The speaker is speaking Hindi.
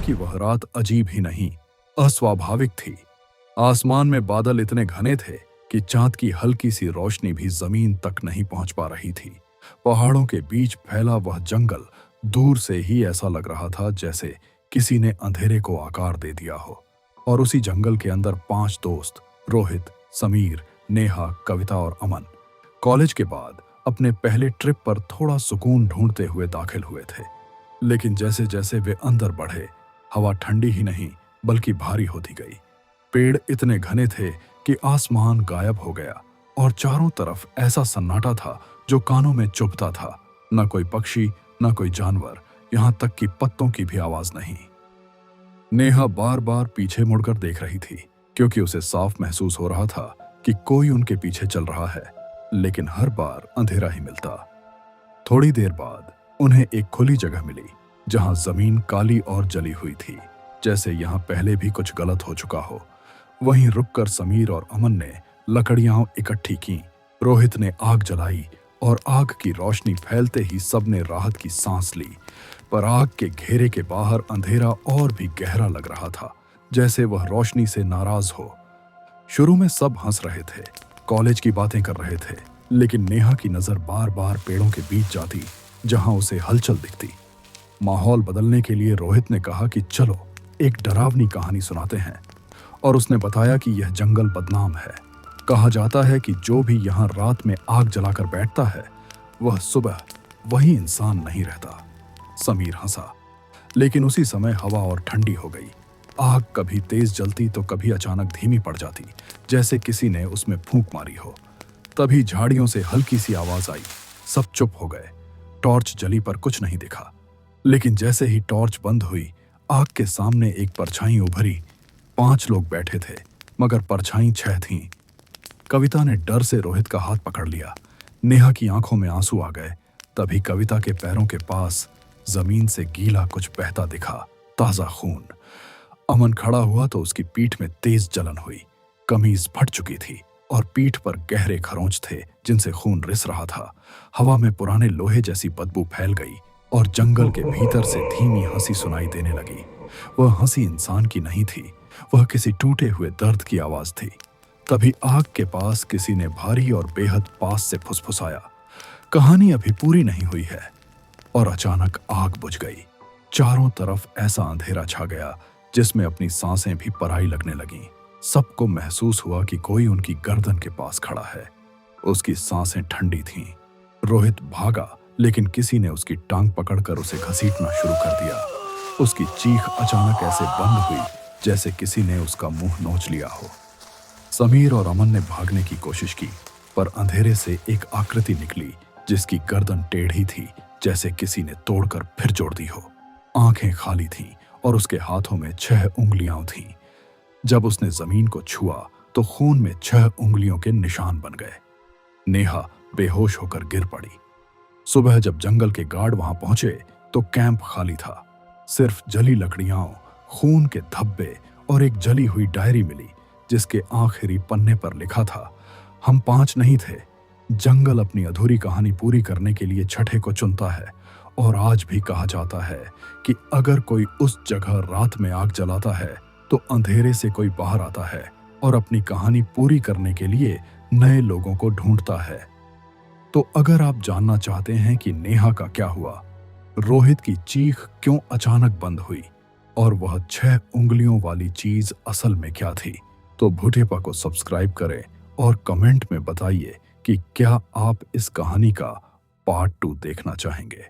की वह रात अजीब ही नहीं, अस्वाभाविक थी। आसमान में बादल इतने घने थे कि चांद की हल्की सी रोशनी भी जमीन तक नहीं पहुंच पा रही थी। पहाड़ों के बीच फैला वह जंगल दूर से ही ऐसा लग रहा था जैसे किसी ने अंधेरे को आकार दे दिया हो। और उसी जंगल के अंदर 5 दोस्त, रोहित, समीर, नेहा, कविता और अमन, कॉलेज के बाद अपने पहले ट्रिप पर थोड़ा सुकून ढूंढते हुए दाखिल हुए थे। लेकिन जैसे जैसे वे अंदर बढ़े, हवा ठंडी ही नहीं बल्कि भारी होती गई। पेड़ इतने घने थे कि आसमान गायब हो गया और चारों तरफ ऐसा सन्नाटा था जो कानों में चुभता था। न कोई पक्षी, न कोई जानवर, यहां तक कि पत्तों की भी आवाज नहीं। नेहा बार बार पीछे मुड़कर देख रही थी क्योंकि उसे साफ महसूस हो रहा था कि कोई उनके पीछे चल रहा है, लेकिन हर बार अंधेरा ही मिलता। थोड़ी देर बाद उन्हें एक खुली जगह मिली जहां जमीन काली और जली हुई थी, जैसे यहां पहले भी कुछ गलत हो चुका हो। वहीं रुककर समीर और अमन ने लकड़ियां इकट्ठी की, रोहित ने आग जलाई और आग की रोशनी फैलते ही सबने राहत की सांस ली। पर आग के घेरे के बाहर अंधेरा और भी गहरा लग रहा था, जैसे वह रोशनी से नाराज हो। शुरू में सब हंस रहे थे, कॉलेज की बातें कर रहे थे, लेकिन नेहा की नजर बार बार पेड़ों के बीच जाती जहां उसे हलचल दिखती। माहौल बदलने के लिए रोहित ने कहा कि चलो एक डरावनी कहानी सुनाते हैं, और उसने बताया कि यह जंगल बदनाम है। कहा जाता है कि जो भी यहाँ रात में आग जलाकर बैठता है वह सुबह वही इंसान नहीं रहता। समीर हंसा, लेकिन उसी समय हवा और ठंडी हो गई। आग कभी तेज जलती तो कभी अचानक धीमी पड़ जाती, जैसे किसी ने उसमें फूंक मारी हो। तभी झाड़ियों से हल्की सी आवाज आई, सब चुप हो गए। टॉर्च जली पर कुछ नहीं दिखा, लेकिन जैसे ही टॉर्च बंद हुई, आग के सामने एक परछाई उभरी। 5 लोग बैठे थे, मगर परछाई 6 थीं। कविता ने डर से रोहित का हाथ पकड़ लिया। नेहा की आंखों में आंसू आ गए। तभी कविता के पैरों के पास जमीन से गीला कुछ बहता दिखा, ताजा खून। अमन खड़ा हुआ तो उसकी पीठ में तेज जलन हुई। कमीज फट चुकी थी और पीठ पर गहरे खरोंच थे जिनसे खून रिस रहा था। हवा में पुराने लोहे जैसी बदबू फैल गई और जंगल के भीतर से धीमी हंसी सुनाई देने लगी। वह हंसी इंसान की नहीं थी, वह किसी टूटे हुए दर्द की आवाज थी। तभी आग के पास किसी ने भारी और बेहद पास से फुसफुसाया, कहानी अभी पूरी नहीं हुई है। और अचानक आग बुझ गई। चारों तरफ ऐसा अंधेरा छा गया जिसमें अपनी सांसें भी पराई लगने लगीं। सबको महसूस हुआ कि कोई उनकी गर्दन के पास खड़ा है। उसकी सांसें ठंडी थीं। रोहित भागा, लेकिन किसी ने उसकी टांग पकड़कर उसे घसीटना शुरू कर दिया। उसकी चीख अचानक ऐसे बंद हुई जैसे किसी ने उसका मुंह नोच लिया हो। समीर और अमन ने भागने की कोशिश की, पर अंधेरे से एक आकृति निकली जिसकी गर्दन टेढ़ी थी, जैसे किसी ने तोड़कर फिर जोड़ दी हो। आंखें खाली थीं और उसके हाथों में 6 उंगलियां थीं। जब उसने जमीन को छुआ तो खून में 6 उंगलियों के निशान बन गए। नेहा बेहोश होकर गिर पड़ी। सुबह जब जंगल के गार्ड वहां पहुंचे तो कैंप खाली था। सिर्फ जली लकड़ियां, खून के धब्बे और एक जली हुई डायरी मिली जिसके आखिरी पन्ने पर लिखा था, हम 5 नहीं थे। जंगल अपनी अधूरी कहानी पूरी करने के लिए छठे को चुनता है। और आज भी कहा जाता है कि अगर कोई उस जगह रात में आग जलाता है तो अंधेरे से कोई बाहर आता है और अपनी कहानी पूरी करने के लिए नए लोगों को ढूंढता है। तो अगर आप जानना चाहते हैं कि नेहा का क्या हुआ, रोहित की चीख क्यों अचानक बंद हुई और वह 6 उंगलियों वाली चीज असल में क्या थी, तो भूटेपा को सब्सक्राइब करें और कमेंट में बताइए कि क्या आप इस कहानी का पार्ट 2 देखना चाहेंगे।